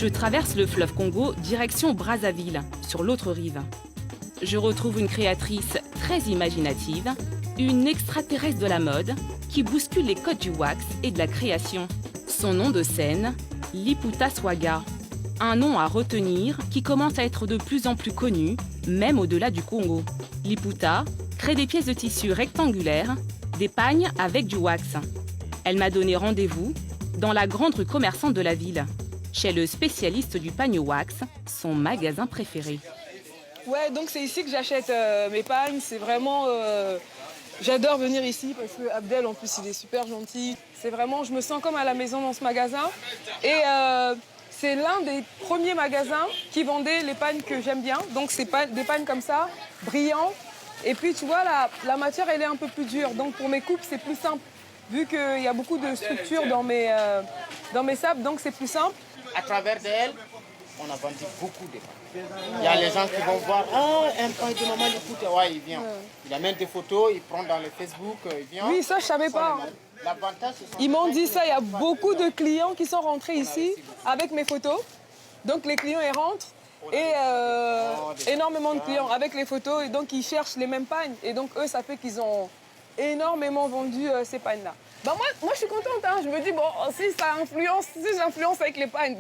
Je traverse le fleuve Congo, direction Brazzaville, sur l'autre rive. Je retrouve une créatrice très imaginative, une extraterrestre de la mode, qui bouscule les codes du wax et de la création. Son nom de scène, Liputa Swaga. Un nom à retenir qui commence à être de plus en plus connu, même au-delà du Congo. Liputa crée des pièces de tissu rectangulaires, des pagnes avec du wax. Elle m'a donné rendez-vous dans la grande rue commerçante de la ville, chez le spécialiste du pagne wax, son magasin préféré. Ouais, donc c'est ici que j'achète mes pagnes. C'est vraiment... j'adore venir ici parce que Abdel, en plus, il est super gentil. C'est vraiment... Je me sens comme à la maison dans ce magasin. Et c'est l'un des premiers magasins qui vendait les pagnes que j'aime bien. Donc c'est des pagnes comme ça, brillants. Et puis, tu vois, la matière, elle est un peu plus dure. Donc pour mes coupes, c'est plus simple. Vu qu'il y a beaucoup de structures dans mes sapes, donc c'est plus simple. À travers d'elle, on a vendu beaucoup de pains. Il y a les gens qui vont voir, un pain de maman Liputa, ouais, il vient. Il amène des photos, il prend dans le Facebook, il vient. Oui, ça, je savais pas. Ils m'ont dit ça, il y a beaucoup de clients qui sont rentrés ici avec mes photos. Donc les clients, ils rentrent et énormément de clients avec les photos. Et donc, ils cherchent les mêmes pagnes. Et donc, eux, ça fait qu'ils ont énormément vendu ces pagnes-là. Bah moi, je suis contente. Hein. Je me dis, bon, si j'influence avec les pagnes,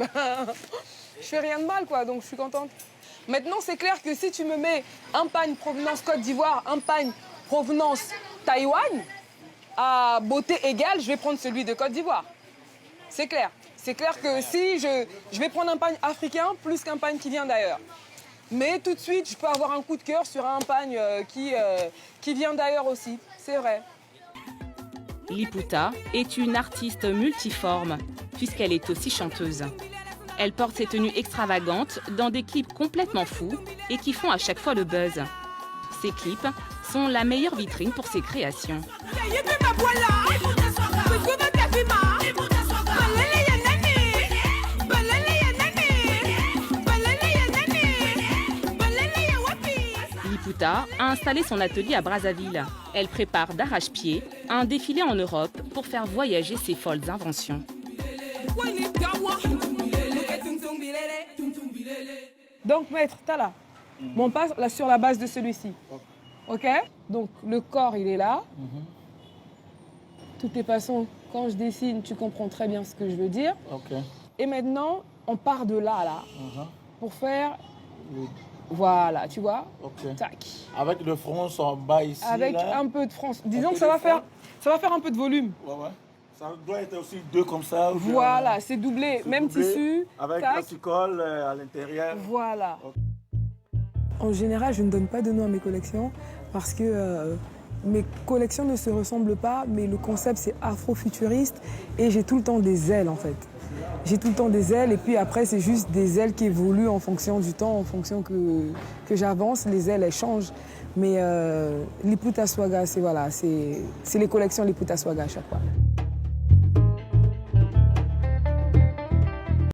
je fais rien de mal, quoi. Donc, je suis contente. Maintenant, c'est clair que si tu me mets un pagne provenance Côte d'Ivoire, un pagne provenance Taïwan, à beauté égale, je vais prendre celui de Côte d'Ivoire. C'est clair. C'est clair que si je vais prendre un pagne africain plus qu'un pagne qui vient d'ailleurs. Mais tout de suite, je peux avoir un coup de cœur sur un pagne qui vient d'ailleurs aussi. C'est vrai. Liputa est une artiste multiforme, puisqu'elle est aussi chanteuse. Elle porte ses tenues extravagantes dans des clips complètement fous et qui font à chaque fois le buzz. Ces clips sont la meilleure vitrine pour ses créations. Liputa a installé son atelier à Brazzaville. Elle prépare d'arrache-pied un défilé en Europe pour faire voyager ses folles inventions. Donc, maître, t'as là. On passe là sur la base de celui-ci. OK? Donc, le corps, il est là. De toutes les façons, quand je dessine, tu comprends très bien ce que je veux dire. Okay. Et maintenant, on part de là, pour faire... Voilà, tu vois? Okay. Tac. Avec le front en bas ici. Avec là. un peu de France. Disons que ça va faire un peu de volume. Ouais. Ça doit être aussi deux comme ça. Voilà, c'est doublé. Même doublé, tissu. Avec tac. la psychole à l'intérieur. Voilà. Okay. En général, je ne donne pas de nom à mes collections parce que mes collections ne se ressemblent pas, mais le concept, c'est afro-futuriste et j'ai tout le temps des ailes, en fait. J'ai tout le temps des ailes et puis après, c'est juste des ailes qui évoluent en fonction du temps, en fonction que j'avance. Les ailes, elles changent. Mais Liputa Swaga, c'est les collections Liputa Swaga à chaque fois.